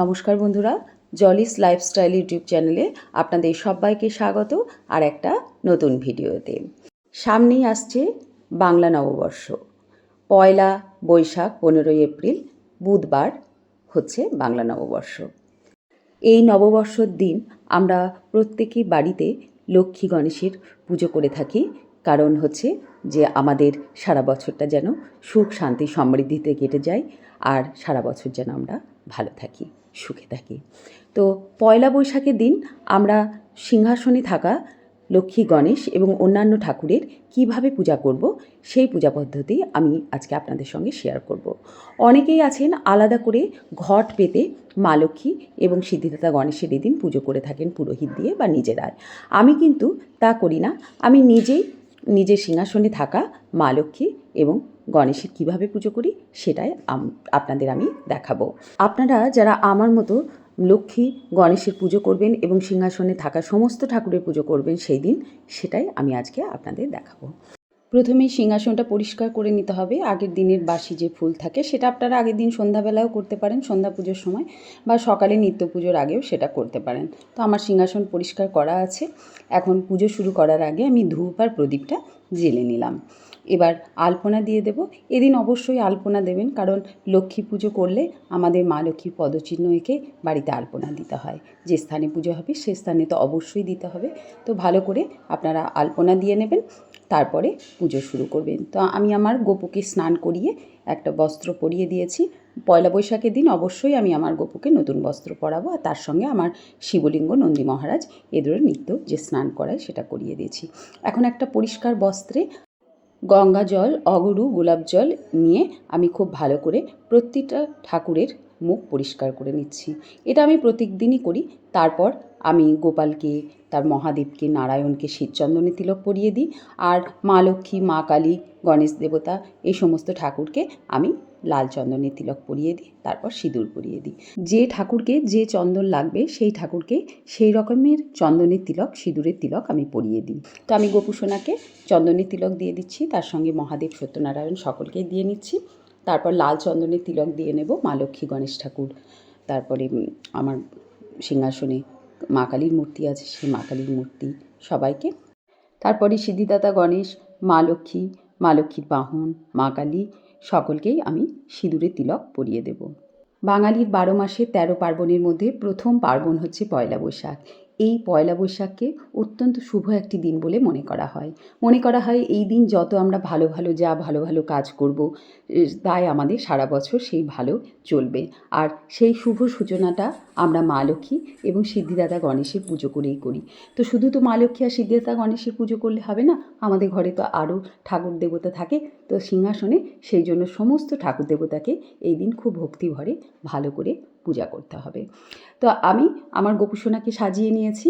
নমস্কার বন্ধুরা, জলিস lifestyle YouTube চ্যানেলে আপনাদের সবাইকে স্বাগত আর একটা নতুন ভিডিওতে। সামনেই আসছে বাংলা নববর্ষ। পয়লা বৈশাখ 15ই এপ্রিল বুধবার হচ্ছে বাংলা নববর্ষ। এই নববর্ষর দিন আমরা প্রত্যেকেই বাড়িতে লক্ষ্মী গণেশের পুজো করে থাকি, কারণ হচ্ছে যে আমাদের সারা বছরটা যেন সুখ শান্তি সমৃদ্ধিতে কেটে যায় আর সারা বছর যেন আমরা ভালো থাকি, সুখে থাকি। তো পয়লা বৈশাখের দিন আমরা সিংহাসনে থাকা লক্ষ্মী গণেশ এবং অন্যান্য ঠাকুরের কিভাবে পূজা করব সেই পূজা পদ্ধতি আমি আজকে আপনাদের সঙ্গে শেয়ার করব। অনেকেই আছেন আলাদা করে ঘট পেতে মা লক্ষ্মী এবং সিদ্ধিদাতা গণেশের এদিন পুজো করে থাকেন পুরোহিত দিয়ে বা নিজেরাই। আমি কিন্তু তা করি না। আমি নিজের সিংহাসনে থাকা মা লক্ষ্মী এবং গণেশের কীভাবে পুজো করি সেটাই আপনাদের আমি দেখাবো। আপনারা যারা আমার মতো লক্ষ্মী গণেশের পুজো করবেন এবং সিংহাসনে থাকা সমস্ত ঠাকুরের পুজো করবেন সেই দিন, সেটাই আমি আজকে আপনাদের দেখাবো। প্রথমেই সিংহাসনটা পরিষ্কার করে নিতে হবে। আগের দিনের বাসি যে ফুল থাকে সেটা আপনারা আগের দিন সন্ধ্যাবেলাও করতে পারেন, সন্ধ্যা পুজোর সময়, বা সকালে নিত্য পুজোর আগেও সেটা করতে পারেন। তো আমার সিংহাসন পরিষ্কার করা আছে। এখন পুজো শুরু করার আগে আমি ধূপ আর প্রদীপটা জ্বেলে নিলাম। এবার আলপনা দিয়ে দেব। এদিন অবশ্যই আলপনা দেবেন, কারণ লক্ষ্মী পুজো করলে আমাদের মা লক্ষ্মীর পদচিহ্ন এঁকে বাড়িতে আলপনা দিতে হয়। যে স্থানে পুজো হবে সে স্থানে তো অবশ্যই দিতে হবে। তো ভালো করে আপনারা আলপনা দিয়ে নেবেন, তারপরে পুজো শুরু করবেন। তো আমি আমার গোপুকে স্নান করিয়ে একটা বস্ত্র পরিয়ে দিয়েছি। পয়লা বৈশাখের দিন অবশ্যই আমি আমার গোপুকে নতুন বস্ত্র পরাবো, আর তার সঙ্গে আমার শিবলিঙ্গ নন্দী মহারাজ এদের নিত্য যে স্নান করায় সেটা করিয়ে দিয়েছি। এখন একটা পরিষ্কার বস্ত্রে গঙ্গা জল, অগরু, গোলাপ জল নিয়ে আমি খুব ভালো করে প্রতিটা ঠাকুরের মুখ পরিষ্কার করে নিচ্ছি। এটা আমি প্রত্যেক দিনই করি। তারপর আমি গোপালকে, তার মহাদেবকে, নারায়ণকে শ্বেতচন্দনে তিলক পরিয়ে দিই, আর মা লক্ষ্মী, মা কালী, গণেশ দেবতা এই সমস্ত ঠাকুরকে আমি লাল চন্দনের তিলক পরিয়ে দিই, তারপর সিঁদুর পরিয়ে দিই। যে ঠাকুরকে যে চন্দন লাগবে সেই ঠাকুরকে সেই রকমের চন্দনের তিলক, সিঁদুরের তিলক আমি পরিয়ে দিই। তো আমি গোপুসোনাকে চন্দনের তিলক দিয়ে দিচ্ছি, তার সঙ্গে মহাদেব, সত্যনারায়ণ সকলকেই দিয়ে নিচ্ছি। তারপর লাল চন্দনের তিলক দিয়ে নেব মা লক্ষ্মী, গণেশ ঠাকুর, তারপরে আমার সিংহাসনে মা কালীর মূর্তি আছে, সেই মা কালীর মূর্তি, সবাইকে। তারপরে সিদ্ধিদাতা গণেশ, মা লক্ষ্মী, মা লক্ষ্মীর বাহন, মা কালী সকলকেই আমি সিঁদুরে তিলক পরিয়ে দেব। বাঙালির 12 মাসে 13 পার্বণের মধ্যে প্রথম পার্বণ হচ্ছে পয়লা বৈশাখ। এই পয়লা বৈশাখকে অত্যন্ত শুভ একটি দিন বলে মনে করা হয়। এই দিন যত আমরা ভালো ভালো কাজ করব, তাই আমাদের সারা বছর সেই ভালো চলবে। আর সেই শুভ সূচনাটা আমরা মা লক্ষ্মী এবং সিদ্ধিদাতা গণেশের পুজো করেই করি। তো শুধু তো মা লক্ষ্মী আর সিদ্ধিদাতা গণেশের পুজো করলে হবে না, আমাদের ঘরে তো আরও ঠাকুর দেবতা থাকে। তো সিংহাসনে সেই জন্য সমস্ত ঠাকুর দেবতাকে এই দিন খুব ভক্তি ভরে ভালো করে পূজা করতে হবে। তো আমি আমার গোপুসোনাকে সাজিয়ে নিয়েছি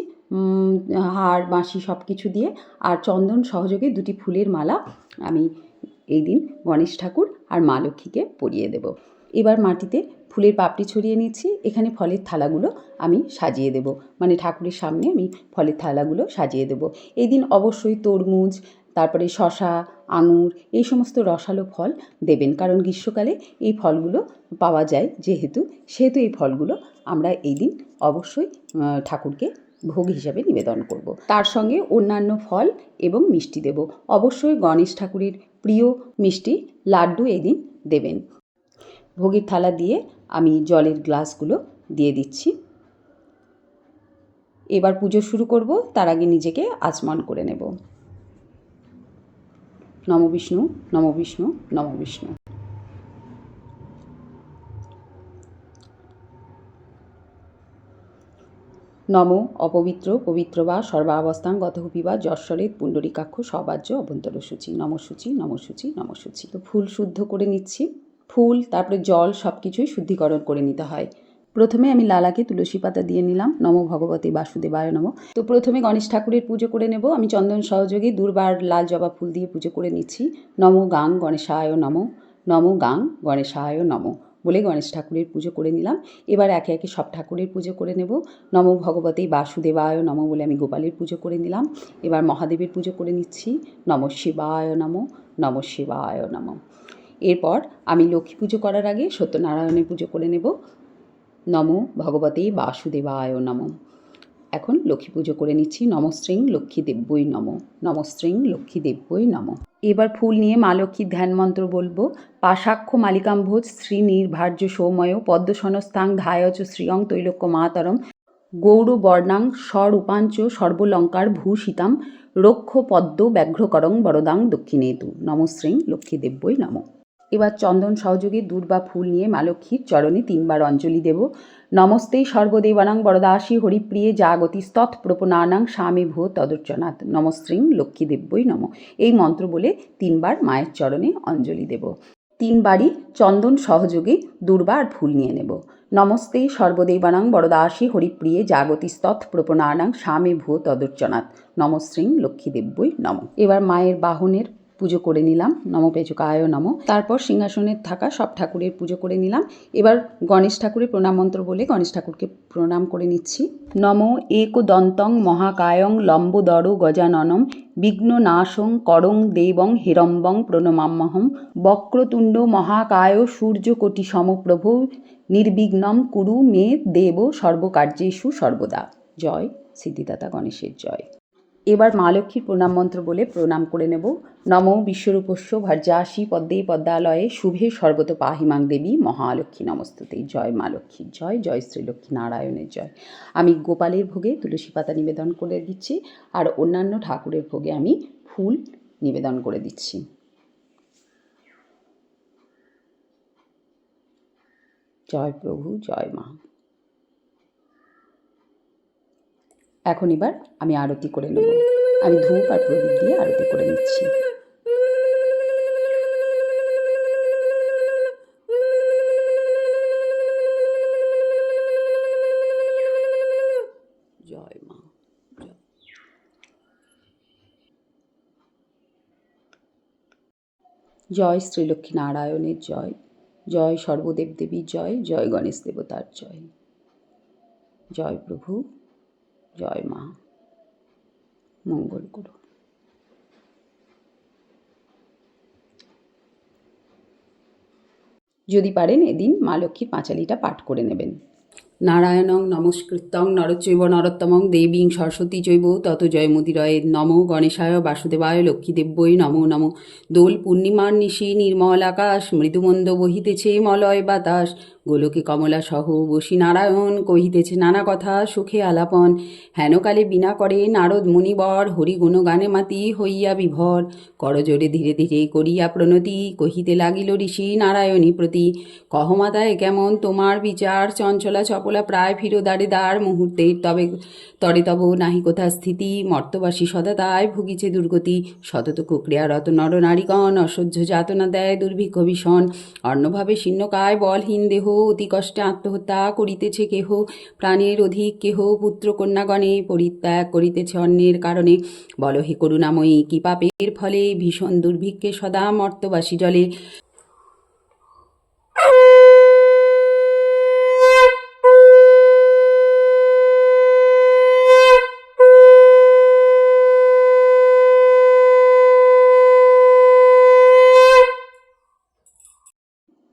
হার, বাঁশি সব কিছু দিয়ে, আর চন্দন সহযোগে 2টি ফুলের মালা আমি এই দিন গণেশ ঠাকুর আর মা লক্ষ্মীকে পরিয়ে দেব। এবার মাটিতে ফুলের পাপড়ি ছড়িয়ে নিচ্ছি। এখানে ফলের থালাগুলো আমি সাজিয়ে দেব, মানে ঠাকুরের সামনে আমি ফলের থালাগুলো সাজিয়ে দেব। এই দিন অবশ্যই তরমুজ, তারপরে শশা, আঙুর এই সমস্ত রসালো ফল দেবেন, কারণ গ্রীষ্মকালে এই ফলগুলো পাওয়া যায়, সেহেতু এই ফলগুলো আমরা এই দিন অবশ্যই ঠাকুরকে ভোগ হিসাবে নিবেদন করব। তার সঙ্গে অন্যান্য ফল এবং মিষ্টি দেব। অবশ্যই গণেশ ঠাকুরের প্রিয় মিষ্টি লাড্ডু এই দিন দেবেন। ভোগের থালা দিয়ে আমি জলের গ্লাসগুলো দিয়ে দিচ্ছি। এবার পুজো শুরু করব, তার আগে নিজেকে আচমন করে নেব। নম বিষ্ণু, নম বিষ্ণু, নম বিষ্ণু। নম অপবিত্র পবিত্র বা সর্বাবস্থান গতহুপি বা যশ্বরের পুণ্ডরীকাক্ষ সবাজ্য অভ্যন্তরসূচি নমসূচি নমসূচি নমসূচি। তো ফুল শুদ্ধ করে নিচ্ছি। ফুল, তারপরে জল সব কিছুই শুদ্ধিকরণ করে নিতে হয়। প্রথমে আমি লালাকে তুলসী পাতা দিয়ে নিলাম। নমো ভগবতে বাসুদেবায় নমঃ। তো প্রথমে গণেশ ঠাকুরের পুজো করে নেব। আমি চন্দন সহযোগে দুর্বার লাল জবা ফুল দিয়ে পুজো করে নিচ্ছি। নমো গাং গণেশায় নমঃ, নমো গাং গণেশায় নমঃ বলে গণেশ ঠাকুরের পুজো করে নিলাম। এবার একে একে সব ঠাকুরের পুজো করে নেব। নমো ভগবতে বাসুদেবায় নমঃ বলে আমি গোপালের পুজো করে নিলাম। এবার মহাদেবের পুজো করে নিচ্ছি। নমঃ শিবায় নমঃ, নমঃ শিবায় নমঃ। এরপর আমি লক্ষ্মী পুজো করার আগে সত্যনারায়ণের পুজো করে নেব। নমো ভগবতে বাসুদেবায় নমঃ। এখন লক্ষ্মী পুজো করে নিচ্ছি। নমস্ত্রিং লক্ষ্মী দেব্যই নমঃ, নমস্ত্রিং লক্ষ্মী দেব্যই নমঃ। এবার ফুল নিয়ে মা লক্ষ্মীর ধ্যান মন্ত্র বলবো। পাশাক্ষ মালিকাম্ভোজ শ্রী নির্ভার্য সৌময় পদ্মসনস্থাং ধায়চ শ্রিয়ং তৈলক্য মাতরম গৌরবর্ণাং স্বরূপাঞ্চ সর্বলঙ্কার ভূষিতাম রক্ষ পদ্ম ব্যাঘ্রকরং বরদাং দক্ষিণেতু। নমস্ত্রিং লক্ষ্মী দেব্যই নমঃ। এবার চন্দন সহযোগে দুর্বা বা ফুল নিয়ে মা লক্ষ্মীর চরণে 3 বার অঞ্জলি দেব। নমস্তে সর্বদেবানাং বরদাসী হরিপ্রিয়ে জাগতিস্তৎ প্রপনানাং স্বামী ভূ তদর্চনাথ। নমস্ত্রিং লক্ষ্মী দেব্যই নমঃ। এই মন্ত্র বলে 3 বার মায়ের চরণে অঞ্জলি দেব। 3 বারই চন্দন সহযোগে দুর্বা আর ফুল নিয়ে নেব। নমস্তে সর্বদেবানাং বরদাসী হরিপ্রিয়ে জাগতিস্তৎ প্রপনানাং স্বামী ভূ তদর্চনাথ। নমস্ত্রিং লক্ষ্মী দেব্যই নমঃ। এবার মায়ের বাহনের পুজো করে নিলাম। নম পেচকায় নম। তারপর সিংহাসনের থাকা সব ঠাকুরের পুজো করে নিলাম। এবার গণেশ ঠাকুরের প্রণাম মন্ত্র বলে গণেশ ঠাকুরকে প্রণাম করে নিচ্ছি। নম একদন্তং মহাকায়ং লম্বোদর গজাননম বিঘ্ননাশং করং দেবং হিরম্বং প্রণমাম্যহম বক্রতুণ্ড মহাকায় সূর্যকোটি সমপ্রভ নির্বিঘ্নম কুরু মে দেব সর্বকার্যেষু সর্বদা। জয় সিদ্ধিদাতা গণেশের জয়। এবার মা লক্ষ্মীর প্রণাম মন্ত্র বলে প্রণাম করে নেব। নম বিশ্বরূপস্য ভর্যাসী পদ্মে পদ্মালয়ে শুভে সর্বত পাহিমাং দেবী মহালক্ষ্মী নমস্তুতে। জয় মা লক্ষ্মীর জয়, জয় শ্রীলক্ষ্মী নারায়ণের জয়। আমি গোপালের ভোগে তুলসী পাতা নিবেদন করে দিচ্ছি, আর অন্যান্য ঠাকুরের ভোগে আমি ফুল নিবেদন করে দিচ্ছি। জয় প্রভু, জয় মা। এখন এবার আমি আরতি করে নেব। আমি ধূপ আর প্রদীপ দিয়ে আরতি করে নিচ্ছি। জয় মা। জয় শ্রীলক্ষ্মী নারায়ণের জয়, জয় সর্বদেব দেবীর জয়, জয় গণেশ দেবতার জয়। জয় প্রভু, জয় মা, মঙ্গল করো। যদি পারেন এদিন মা লক্ষ্মীর পাঁচালিটা পাঠ করে নেবেন। নারায়ণং নমস্কৃত্যং নরচৈব নরোত্তমং দেবীং সরস্বতী চৈব তত জয়মুদিরয়ে। নমো গণেশায় বাসুদেবায় লক্ষ্মীদেব্যই নমো নমো। দোল পূর্ণিমার নিশি নির্মল আকাশ মৃদুমন্দ বহিতেছে মলয় বাতাস গোলকে কমলা সহ বসি নারায়ণ কহিতেছে নানা কথা সুখে আলাপন হেনকালে বিনা করে নারদ মুনিবর হরি গুণগানে মাতি হইয়া বিভর করজোরে ধীরে ধীরে করিয়া প্রণতি কহিতে লাগিল ঋষি নারায়ণী প্রতি কহমাতায় কেমন তোমার বিচার চঞ্চলা চপলা প্রায় ফিরো দ্বারে দ্বার মুহূর্তের তরে তব নাহি কোথা স্থিতি মর্তবাসী সদা তাই ভুগিছে দুর্গতি শতত কুক্রিয়ারত নরনারীগণ অসহ্য যাতনা দেয় দুর্ভিক্ষ ভীষণ অন্নভাবে শীর্ণকায় বলহীন দেহ অতি কষ্টে আত্মহত্যা করিতেছে কেহ প্রাণের অধিক কেহ পুত্র কন্যাগণে পরিত্যাগ করিতেছে অন্যের কারণে বল হে করুণাময়ী কি পাপের ফলে ভীষণ দুর্ভিক্ষে সদা মর্তবাসী জলে।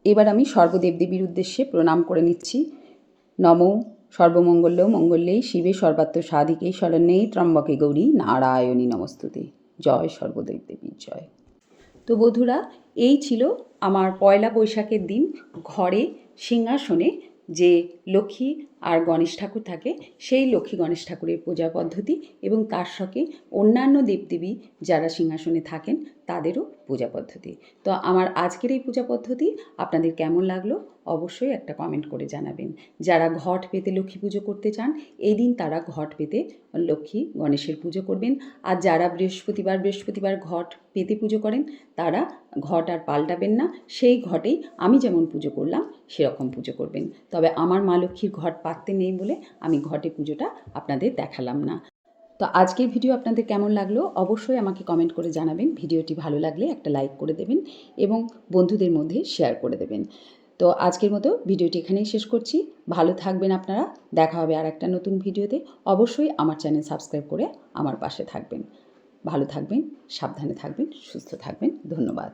এবার আমি সর্বদেবদেবীর উদ্দেশ্যে প্রণাম করে নিচ্ছি। নমো সর্বমঙ্গল্য মঙ্গল্যেই শিবে সর্বাত্ম সাধিকে শরণ্যেই ত্রম্বকে গৌরী নারায়ণী নমস্তুতে। জয় সর্বদেবদেবীর জয়। তো বন্ধুরা, এই ছিল আমার পয়লা বৈশাখের দিন ঘরে সিংহাসনে যে লক্ষ্মী আর গণেশ ঠাকুর থাকে সেই লক্ষ্মী গণেশ ঠাকুরের পূজা পদ্ধতি এবং তার সঙ্গে অন্যান্য দেবদেবী যারা সিংহাসনে থাকেন তাদেরও পূজা পদ্ধতি। তো আমার আজকের এই পূজা পদ্ধতি আপনাদের কেমন লাগলো অবশ্যই একটা কমেন্ট করে জানাবেন। যারা ঘট পেতে লক্ষ্মী পুজো করতে চান এই দিন তারা ঘট পেতে লক্ষ্মী গণেশের পুজো করবেন, আর যারা বৃহস্পতিবার ঘট পেতে পুজো করেন তারা ঘট আর পাল্টাবেন না, সেই ঘটেই আমি যেমন পুজো করলাম সেরকম পুজো করবেন। তবে আমার মা লক্ষ্মীর ঘট পাততে নেই বলে আমি ঘটে পুজোটা আপনাদের দেখালাম না। তো আজকের ভিডিও আপনাদের কেমন লাগলো অবশ্যই আমাকে কমেন্ট করে জানাবেন। ভিডিওটি ভালো লাগলে একটা লাইক করে দেবেন এবং বন্ধুদের মধ্যে শেয়ার করে দেবেন। তো আজকের মতো ভিডিওটি এখানেই শেষ করছি। ভালো থাকবেন আপনারা, দেখা হবে আর একটা নতুন ভিডিওতে। অবশ্যই আমার চ্যানেল সাবস্ক্রাইব করে আমার পাশে থাকবেন। ভালো থাকবেন, সাবধানে থাকবেন, সুস্থ থাকবেন। ধন্যবাদ।